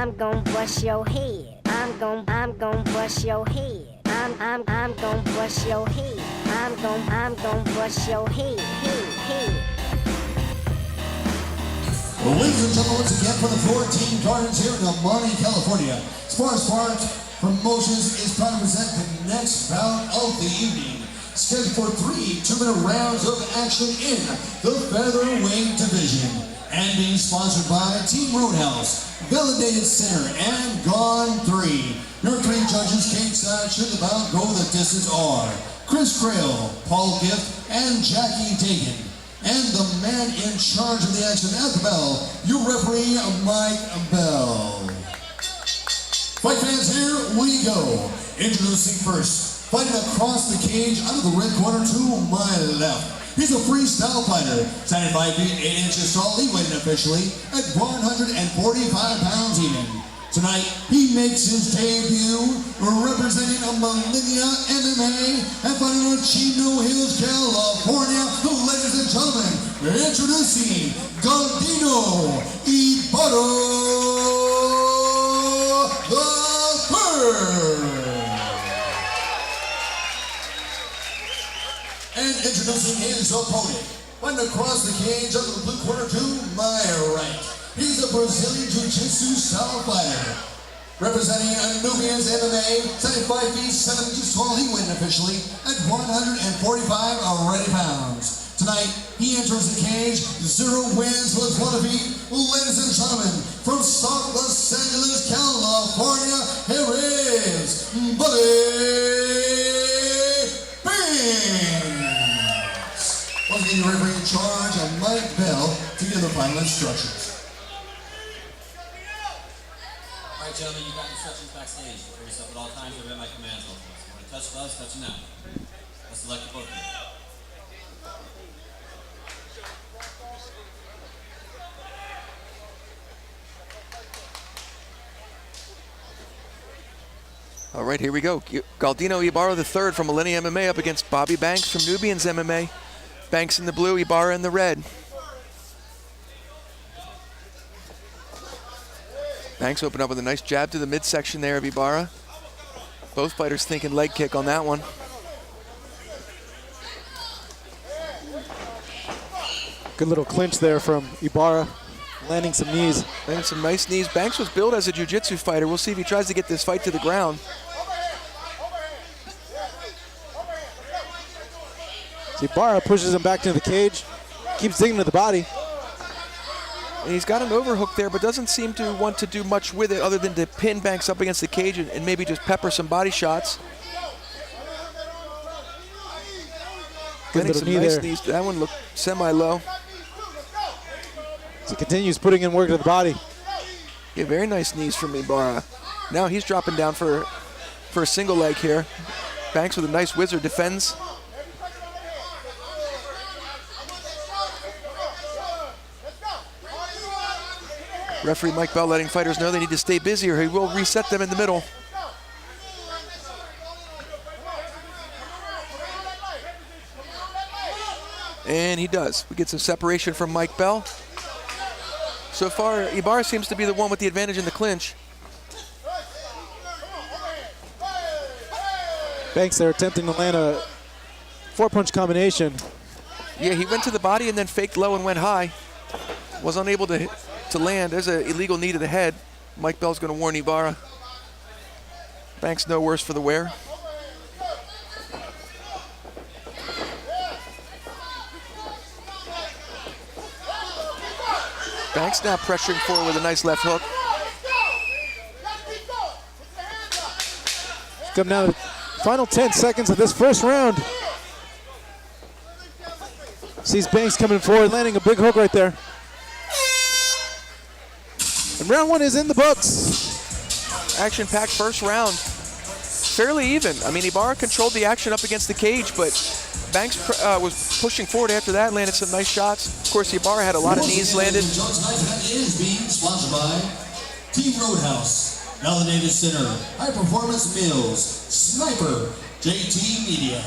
I'm gon' bust your head. I'm gon' bust your head. I'm gon' bust your head. I'm gon' bust your head. Well, ladies and gentlemen, once again, for the 14 gardens here in El Monte, California, Spar Promotions is proud to present the next bout of the evening, scheduled for 3 two-minute rounds of action in the featherweight division, and being sponsored by Team Roadhouse, Validated Center, and Gone 3. Your 3 judges stateside should the bout go the distance are Chris Crail, Paul Gift, and Jackie Dagan. And the man in charge of the action at the bell, your referee, Mike Bell. Fight fans, here we go. Introducing first, fighting across the cage out of the red corner to my left. He's a freestyle fighter, standing 5 feet 8 inches tall. He weighed officially at 145 pounds even. Tonight, he makes his debut representing a Millennia MMA and fighting out of Chino Hills, California. Ladies and gentlemen, introducing Galdino Ibarra the Third. And introducing his opponent, fighting across the cage under the blue corner to my right. He's a Brazilian Jiu-Jitsu style fighter, representing Nubian's MMA, 75 feet 7 inches tall. He weighed officially at 145 already pounds. Tonight, he enters the cage, 0 wins with 1 defeat. Ladies and gentlemen, from South Los Angeles, California, here is Buddy Banks. Once again, your referee in charge of Mike Bell to give the final instructions. All right, gentlemen, you've got instructions backstage. For yourself at all times, obey my commands. If you want to touch gloves, touch them now. Let's select both of you. All right, here we go. Galdino Ibarra the Third from Millennia MMA up against Bobby Banks from Nubian's MMA. Banks in the blue, Ibarra in the red. Banks opened up with a nice jab to the midsection there of Ibarra. Both fighters thinking leg kick on that one. Good little clinch there from Ibarra, landing some knees. Landing some nice knees. Banks was billed as a jiu-jitsu fighter. We'll see if he tries to get this fight to the ground. So Ibarra pushes him back to the cage, keeps digging to the body. And he's got an overhook there, but doesn't seem to want to do much with it other than to pin Banks up against the cage and maybe just pepper some body shots. Good Getting little some knee nice there. knees. That one looked semi-low. So he continues putting in work to the body. Yeah, very nice knees from Ibarra. Now he's dropping down for a single leg here. Banks with a nice whizzer defends. Referee Mike Bell letting fighters know they need to stay busy or he will reset them in the middle. And he does. We get some separation from Mike Bell. So far, Ibarra seems to be the one with the advantage in the clinch. Banks there attempting to land a 4-punch combination. Yeah, he went to the body and then faked low and went high. Was unable to land. There's an illegal knee to the head. Mike Bell's going to warn Ibarra. Banks no worse for the wear. Banks now pressuring forward with a nice left hook. Come down to the final 10 seconds of this first round. Sees Banks coming forward, landing a big hook right there. And round 1 is in the books. Action-packed first round. Fairly even. I mean, Ibarra controlled the action up against the cage, but Banks was pushing forward after that, landed some nice shots. Of course, Ibarra had a lot of knees landed. Tonight's is being sponsored by Team Roadhouse, Validated Center, High Performance Mills, Sniper, JT Media,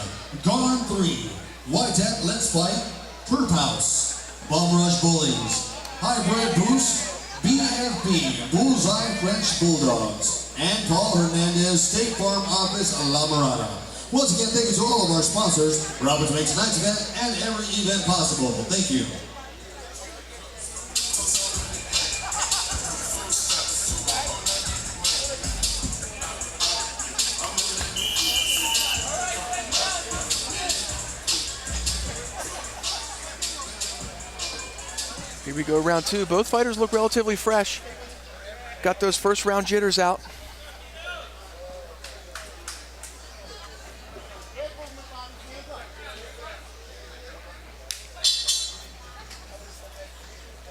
Gone 3, YTEC Let's Fight, Turf House, Bomb Rush Bullies, Hybrid Boost, BFB, Bullseye French Bulldogs, and Paul Hernandez, State Farm Office, La Mirada. Once again, thank you to all of our sponsors, Roberts makes tonight's event and every event possible. Thank you. Here we go, round two. Both fighters look relatively fresh. Got those first round jitters out.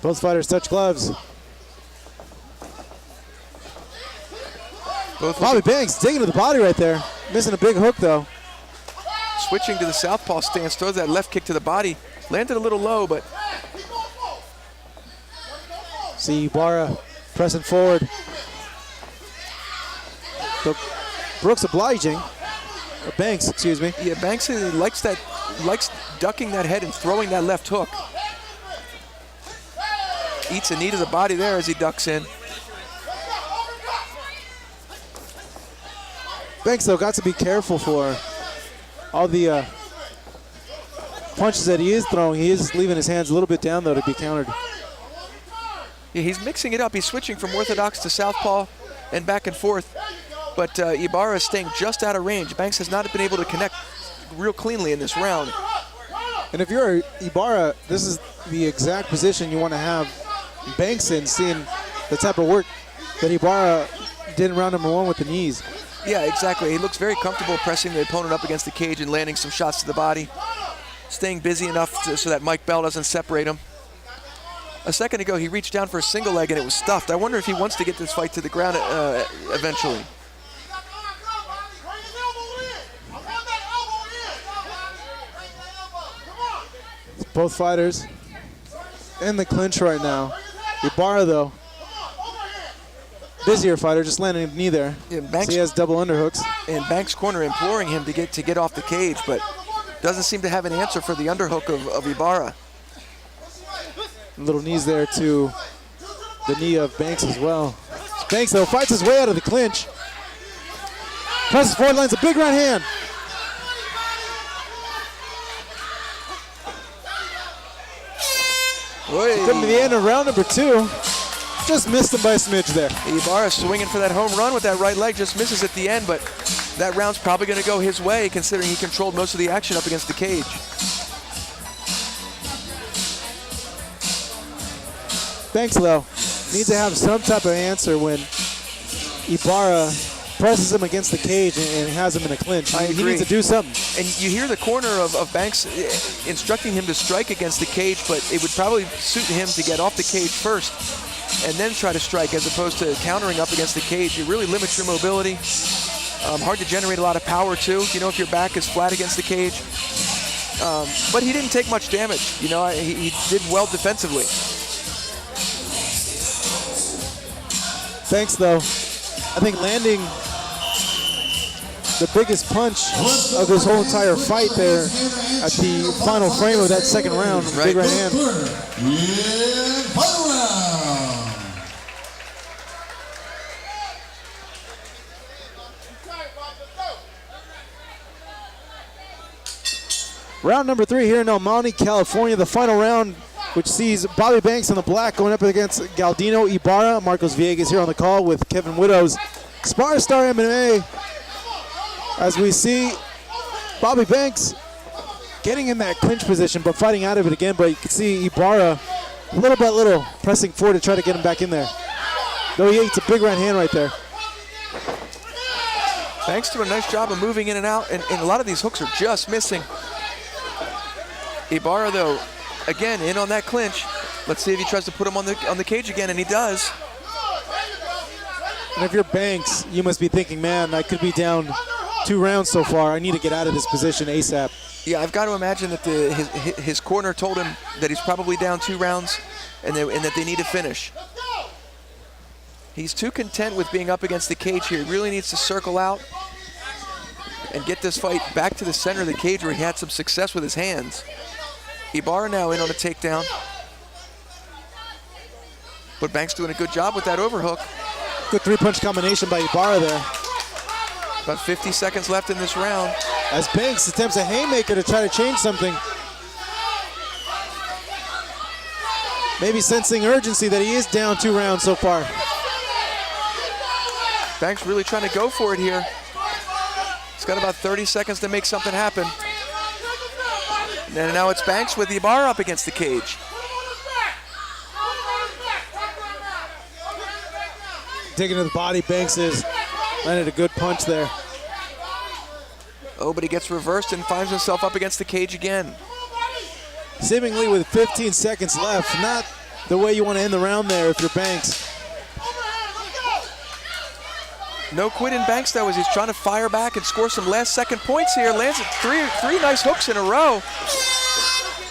Both fighters touch gloves. Bobby Banks digging to the body right there. Missing a big hook though. Switching to the southpaw stance, throws that left kick to the body. Landed a little low, but see Ibarra pressing forward. But Brooks obliging. Or Banks, excuse me. Yeah, Banks likes ducking that head and throwing that left hook. Eats a knee to the body there as he ducks in. Banks though got to be careful for all the punches that he is throwing. He is leaving his hands a little bit down though to be countered. Yeah, he's mixing it up. He's switching from orthodox to southpaw and back and forth. But Ibarra is staying just out of range. Banks has not been able to connect real cleanly in this round. And if you're Ibarra, this is the exact position you want to have Banks in, seeing the type of work that Ibarra did in round number one with the knees. Yeah, exactly. He looks very comfortable pressing the opponent up against the cage and landing some shots to the body. Staying busy enough so that Mike Bell doesn't separate him. A second ago, he reached down for a single leg and it was stuffed. I wonder if he wants to get this fight to the ground eventually. Both fighters in the clinch right now. Ibarra, though, busier fighter, just landing a knee there. Yeah, Banks, so he has double underhooks. And Banks' corner imploring him to get off the cage, but doesn't seem to have an answer for the underhook of Ibarra. Little knees there to the knee of Banks as well. Banks, though, fights his way out of the clinch. Presses forward, lands a big right hand. Coming to the end of round number two. Just missed him by a smidge there. Ibarra swinging for that home run with that right leg, just misses at the end, but that round's probably going to go his way considering he controlled most of the action up against the cage. Banks, though, needs to have some type of answer when Ibarra presses him against the cage and has him in a clinch. I agree. He needs to do something. And you hear the corner of Banks instructing him to strike against the cage, but it would probably suit him to get off the cage first and then try to strike as opposed to countering up against the cage. It really limits your mobility. Hard to generate a lot of power too, you know, if your back is flat against the cage. But he didn't take much damage. You know, he did well defensively. Banks, though, I think landing the biggest punch of this whole entire fight there at the final frame of that second round. Right. Big right hand. Final round. Round number three here in El Monte, California. The final round, which sees Bobby Banks in the black going up against Galdino, Ibarra. Marcos Villegas here on the call with Kevin Widows. Spar Star MMA. As we see Bobby Banks getting in that clinch position, but fighting out of it again. But you can see Ibarra little by little pressing forward to try to get him back in there. Though he eats a big right hand right there. Banks doing a nice job of moving in and out, and a lot of these hooks are just missing. Ibarra, though, again, in on that clinch. Let's see if he tries to put him on the cage again, and he does. And if you're Banks, you must be thinking, man, I could be down 2 rounds so far. I need to get out of this position ASAP. Yeah, I've got to imagine that his corner told him that he's probably down 2 rounds and that they need to finish. He's too content with being up against the cage here. He really needs to circle out and get this fight back to the center of the cage where he had some success with his hands. Ibarra now in on a takedown. But Banks doing a good job with that overhook. Good three-punch combination by Ibarra there. About 50 seconds left in this round. As Banks attempts a haymaker to try to change something. Maybe sensing urgency that he is down 2 rounds so far. Banks really trying to go for it here. He's got about 30 seconds to make something happen. And now it's Banks with Ibarra up against the cage. Digging to the body, Banks is landed a good punch there. Oh, but he gets reversed and finds himself up against the cage again. Seemingly with 15 seconds left. Not the way you want to end the round there if you're Banks. No quit in Banks though, as he's trying to fire back and score some last second points here. Lands three nice hooks in a row.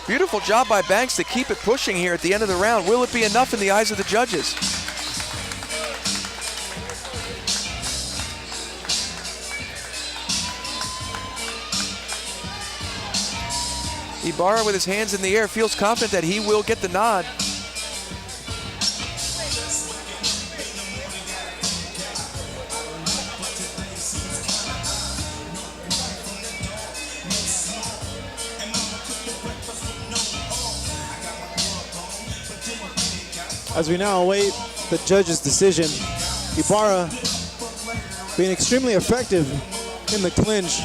Beautiful job by Banks to keep it pushing here at the end of the round. Will it be enough in the eyes of the judges? Ibarra with his hands in the air feels confident that he will get the nod. As we now await the judge's decision, Ibarra being extremely effective in the clinch.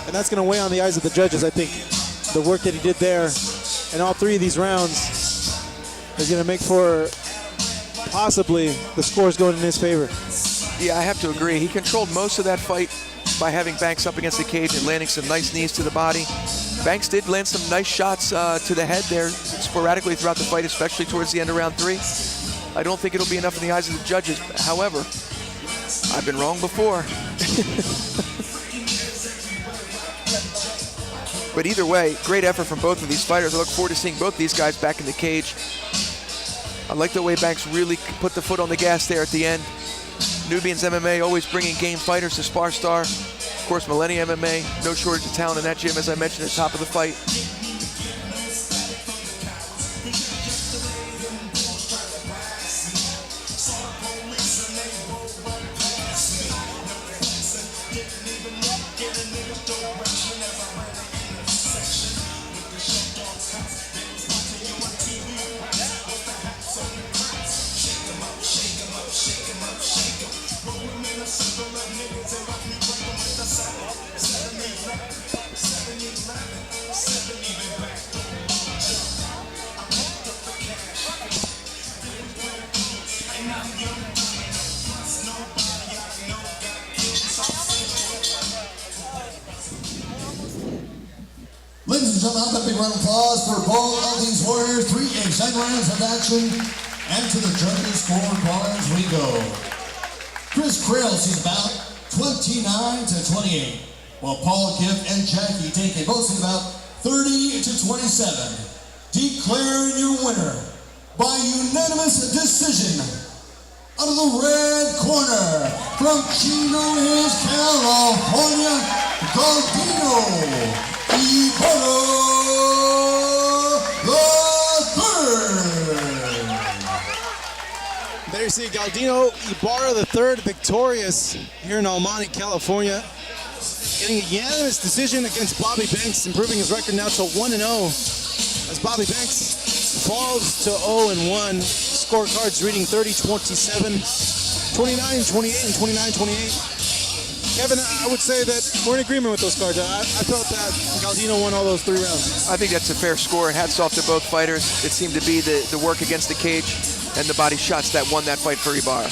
And that's going to weigh on the eyes of the judges. I think the work that he did there in all 3 of these rounds is going to make for possibly the scores going in his favor. Yeah, I have to agree. He controlled most of that fight by having Banks up against the cage and landing some nice knees to the body. Banks did land some nice shots to the head there sporadically throughout the fight, especially towards the end of round 3. I don't think it'll be enough in the eyes of the judges. However, I've been wrong before. But either way, great effort from both of these fighters. I look forward to seeing both these guys back in the cage. I like the way Banks really put the foot on the gas there at the end. Nubians MMA always bringing game fighters to Spar Star. Of course, Millennium MMA, no shortage of talent in that gym, as I mentioned at the top of the fight. Ladies and gentlemen, have a big round of applause for both of these warriors. 3 exciting rounds of action. And to the judges' scorecards we go. Chris Krell sees about 29 to 28, while Paul Giff and Jackie Taken both see about 30 to 27. Declaring your winner by unanimous decision out of the red corner from Chino Hills, California, Galdino. Ibarra III. There you see Galdino Ibarra III victorious here in Almani, California. Getting a unanimous decision against Bobby Banks, improving his record now to 1-0 as Bobby Banks falls to 0-1. Scorecards reading 30-27, 29-28, and 29-28. Kevin, I would say that we're in agreement with those cards. I felt that Galdino won all those 3 rounds. I think that's a fair score, and hats off to both fighters. It seemed to be the work against the cage and the body shots that won that fight for Ibarra.